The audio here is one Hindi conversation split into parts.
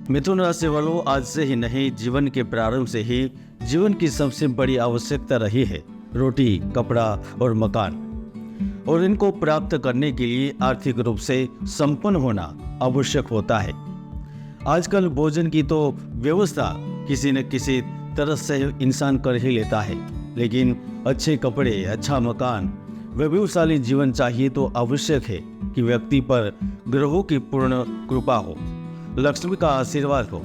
मिथुन राशि वालों, आज से ही नहीं, जीवन के प्रारंभ से ही जीवन की सबसे बड़ी आवश्यकता रही है रोटी, कपड़ा और मकान। और इनको प्राप्त करने के लिए आर्थिक रूप से संपन्न होना आवश्यक होता है। आजकल भोजन की तो व्यवस्था किसी न किसी तरह से इंसान कर ही लेता है, लेकिन अच्छे कपड़े, अच्छा मकान, वैभवशाली जीवन चाहिए तो आवश्यक है कि व्यक्ति पर ग्रहों की पूर्ण कृपा हो, लक्ष्मी का आशीर्वाद हो।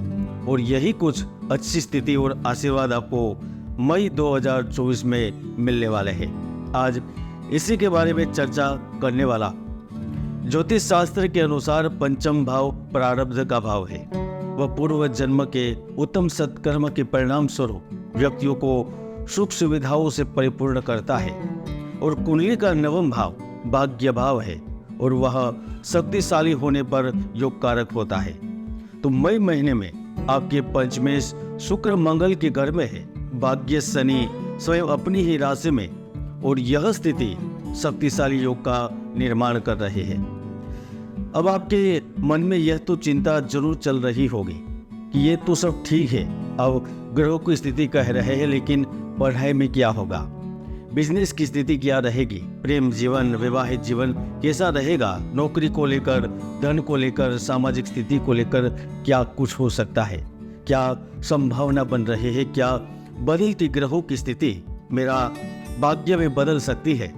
और यही कुछ अच्छी स्थिति और आशीर्वाद आपको मई 2024 में मिलने वाले हैं। आज इसी के बारे में चर्चा करने वाला। ज्योतिष शास्त्र के अनुसार पंचम भाव प्रारब्ध का भाव है। वह पूर्व जन्म के उत्तम सत्कर्म के परिणाम स्वरूप व्यक्तियों को सुख सुविधाओं से परिपूर्ण करता है। और कुंडली का नवम भाव भाग्य भाव है और वह शक्तिशाली होने पर योग कारक होता है। तो मई महीने में आपके पंचमेश शुक्र मंगल के घर में है, भाग्य शनि स्वयं अपनी ही राशि में, और यह स्थिति शक्तिशाली योग का निर्माण कर रहे हैं। अब आपके मन में यह तो चिंता जरूर चल रही होगी कि ये तो सब ठीक है, अब ग्रहों की स्थिति कह रहे हैं, लेकिन पढ़ाई में क्या होगा, बिजनेस की स्थिति क्या रहेगी, प्रेम जीवन, विवाहित जीवन कैसा रहेगा, नौकरी को लेकर, धन को लेकर, सामाजिक स्थिति को लेकर क्या कुछ हो सकता है, क्या संभावना बन रही है, क्या बदलती ग्रहों की स्थिति मेरा भाग्य में बदल सकती है,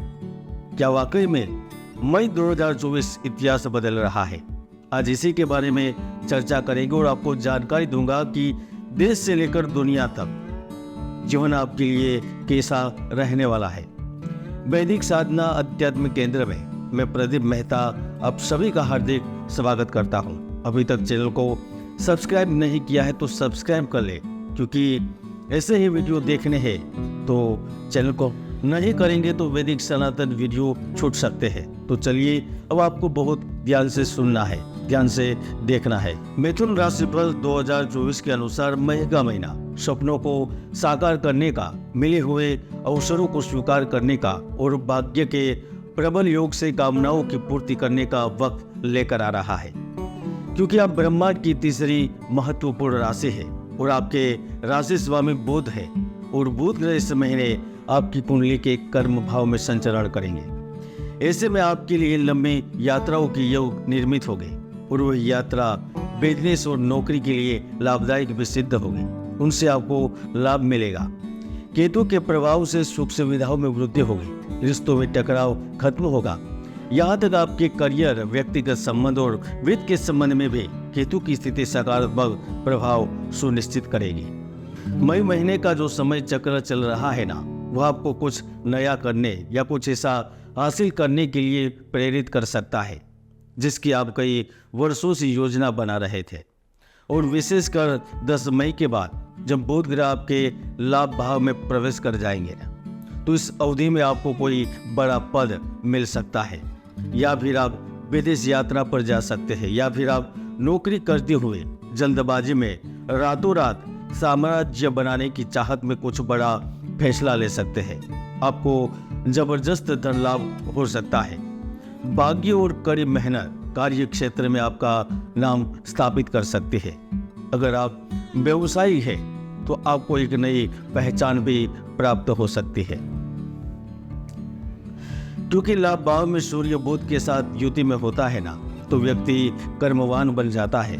क्या वाकई में मई 2024 इतिहास बदल रहा है। आज इसी के बारे में चर्चा करेंगे और आपको जानकारी दूंगा कि देश से लेकर दुनिया तक जीवन आपके लिए कैसा रहने वाला है। वैदिक साधना अध्यात्म केंद्र में मैं प्रदीप मेहता आप सभी का हार्दिक स्वागत करता हूं। अभी तक चैनल को सब्सक्राइब नहीं किया है तो सब्सक्राइब कर ले, क्योंकि ऐसे ही वीडियो देखने हैं। तो चैनल को नहीं करेंगे तो वैदिक सनातन वीडियो छूट सकते हैं। तो चलिए, अब आपको बहुत ध्यान से सुनना है, ध्यान से देखना है। मिथुन राशिफल 2024 के अनुसार मई का महीना सपनों को साकार करने का, मिले हुए अवसरों को स्वीकार करने का और भाग्य के प्रबल योग से कामनाओं की पूर्ति करने का वक्त लेकर आ रहा है। क्योंकि आप ब्रह्मांड की तीसरी महत्वपूर्ण राशि है और आपके राशि स्वामी बुध है, और बुध ग्रह इस महीने आपकी कुंडली के कर्म भाव में संचरण करेंगे। ऐसे में आपके लिए लंबी यात्राओं की योग निर्मित होगी और वह यात्रा बिजनेस और नौकरी के लिए लाभदायक भी सिद्ध होगी। उनसे आपको लाभ मिलेगा। केतु के प्रभाव से सुख सुविधाओं में वृद्धि होगी, रिश्तों में टकराव खत्म होगा। यहाँ तक आपके करियर, व्यक्तिगत संबंध और वित्त के संबंध में भी केतु की स्थिति सकारात्मक प्रभाव सुनिश्चित करेगी। मई महीने का जो समय चक्र चल रहा है ना, वह आपको कुछ नया करने या कुछ ऐसा हासिल करने के लिए प्रेरित कर सकता है जिसकी आप कई वर्षों से योजना बना रहे थे। और विशेषकर 10 मई के बाद जब बुध ग्रह आपके लाभ भाव में प्रवेश कर जाएंगे तो इस अवधि में आपको कोई बड़ा पद मिल सकता है, या फिर आप विदेश यात्रा पर जा सकते हैं, या फिर आप नौकरी करते हुए जल्दबाजी में रातों रात साम्राज्य बनाने की चाहत में कुछ बड़ा फैसला ले सकते हैं। आपको जबरदस्त धन लाभ हो सकता है। भाग्य और कड़ी मेहनत कार्य क्षेत्र में आपका नाम स्थापित कर सकती है। अगर आप व्यवसायी हैं तो आपको एक नई पहचान भी प्राप्त हो सकती है। क्योंकि लाभ भाव में सूर्य बुध के साथ युति में होता है ना, तो व्यक्ति कर्मवान बन जाता है,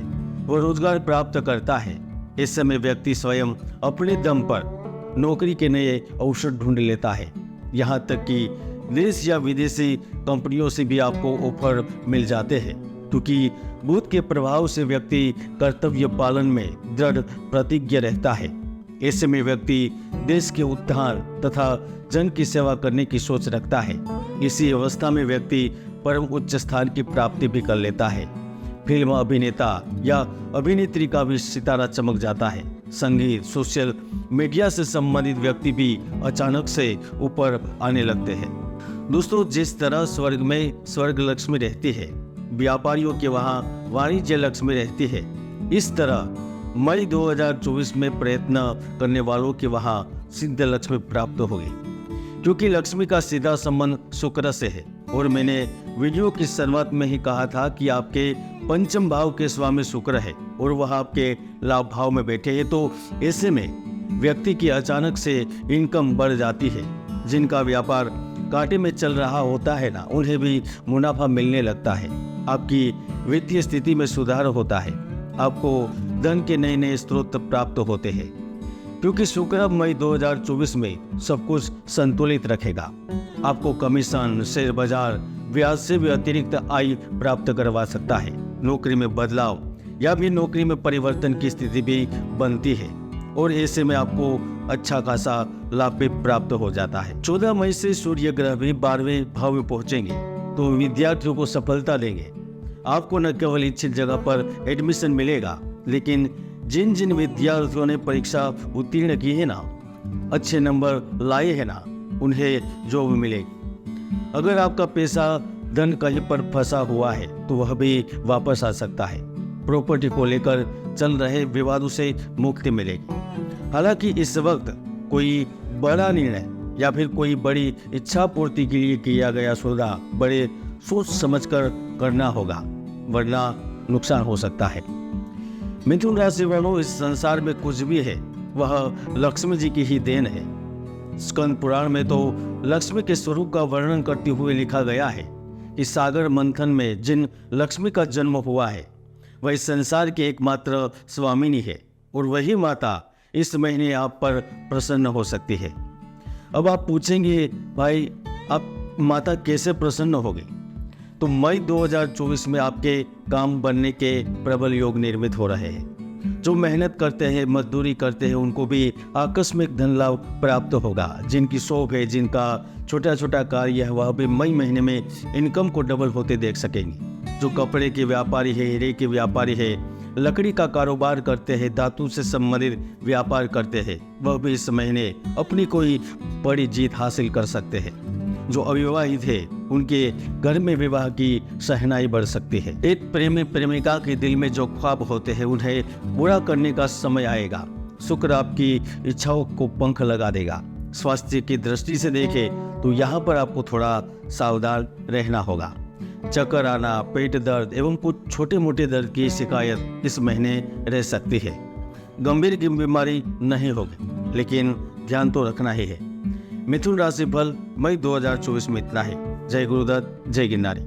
वह रोजगार प्राप्त करता है। इस समय व्यक्ति स्वयं अपने दम पर नौकरी के नए अवसर ढूंढ लेता है। यहाँ तक कि देश या विदेशी कंपनियों से भी आपको ऑफर मिल जाते हैं। क्योंकि बुध के प्रभाव से व्यक्ति कर्तव्य पालन में दृढ़ प्रतिज्ञ रहता है। ऐसे में व्यक्ति देश के उत्थान तथा जन की सेवा करने की सोच रखता है। इसी अवस्था में व्यक्ति परम उच्च स्थान की प्राप्ति भी कर लेता है। फिल्म अभिनेता या अभिनेत्री का भी सितारा चमक जाता है। संगीत, सोशल मीडिया से संबंधित व्यक्ति भी अचानक से ऊपर आने लगते हैं। दोस्तों, जिस तरह स्वर्ग में स्वर्ग लक्ष्मी रहती है, व्यापारियों के वहाँ वाणिज्य लक्ष्मी रहती है, इस तरह मई 2024 में प्रयत्न करने वालों के वहाँ सिद्ध लक्ष्मी प्राप्त होगी। क्योंकि लक्ष्मी का सीधा संबंध शुक्र से है और मैंने वीडियो की शुरुआत में ही कहा था कि आपके पंचम भाव के स्वामी शुक्र है और वह आपके लाभ भाव में बैठे हैं, तो ऐसे में व्यक्ति की अचानक से इनकम बढ़ जाती है। जिनका व्यापार कांटे में चल रहा होता है ना, उन्हें भी मुनाफा मिलने लगता है। आपकी वित्तीय स्थिति में सुधार होता है। आपको धन के नए नए स्रोत प्राप्त होते हैं, क्योंकि शुक्र मई 2024 में सब कुछ संतुलित रखेगा। आपको कमीशन, शेयर बाजार, ब्याज से भी अतिरिक्त आय प्राप्त करवा सकता है। नौकरी में बदलाव या भी नौकरी में परिवर्तन की स्थिति भी बनती है और ऐसे में आपको अच्छा खासा लाभ भी प्राप्त हो जाता है। 14 मई से सूर्य ग्रह भी 12वें भाव में पहुंचेंगे, तो विद्यार्थियों को सफलता देंगे। आपको न केवल इच्छित जगह पर एडमिशन मिलेगा, लेकिन जिन जिन विद्यार्थियों ने परीक्षा उत्तीर्ण की है ना, अच्छे नंबर लाए हैं ना, उन्हें जॉब मिलेगी। अगर आपका पैसा धन कहीं पर फंसा हुआ है तो वह भी वापस आ सकता है। प्रॉपर्टी को लेकर चल रहे विवादों से मुक्ति मिलेगी। हालांकि इस वक्त कोई बड़ा निर्णय या फिर कोई बड़ी इच्छा पूर्ति के लिए किया गया सौदा बड़े सोच समझकर करना होगा, वरना नुकसान हो सकता है। मिथुन राशि वालों, इस संसार में कुछ भी है वह लक्ष्मी जी की ही देन है। स्कंद पुराण में तो लक्ष्मी के स्वरूप का वर्णन करते हुए लिखा गया है कि सागर मंथन में जिन लक्ष्मी का जन्म हुआ है वह इस संसार के एकमात्र स्वामिनी है और वही माता इस महीने आप पर प्रसन्न हो सकती है। अब आप पूछेंगे, भाई आप माता कैसे प्रसन्न होगी? तो मई 2024 में आपके काम बनने के प्रबल योग निर्मित हो रहे हैं। जो मेहनत करते हैं, मजदूरी करते हैं, उनको भी आकस्मिक धन लाभ प्राप्त होगा। जिनकी शौक है, जिनका छोटा छोटा कार्य है, वह भी मई महीने में इनकम को डबल होते देख सकेंगे। जो कपड़े के व्यापारी है, हीरे के व्यापारी है, लकड़ी का कारोबार करते हैं, धातु से संबंधित व्यापार करते हैं, वह भी इस महीने अपनी कोई बड़ी जीत हासिल कर सकते हैं। जो अविवाहित है, उनके घर में विवाह की शहनाई बढ़ सकती है। एक प्रेमी प्रेमिका के दिल में जो ख्वाब होते हैं, उन्हें पूरा करने का समय आएगा। शुक्र आपकी इच्छाओं को पंख लगा देगा। स्वास्थ्य की दृष्टि से देखें तो यहाँ पर आपको थोड़ा सावधान रहना होगा। चक्कर आना, पेट दर्द एवं कुछ छोटे मोटे दर्द की शिकायत इस महीने रह सकती है। गंभीर की बीमारी नहीं होगी, लेकिन ध्यान तो रखना ही है। मिथुन राशि फल मई 2024 में इतना है। जय गुरुदत्त, जय गिरनारी।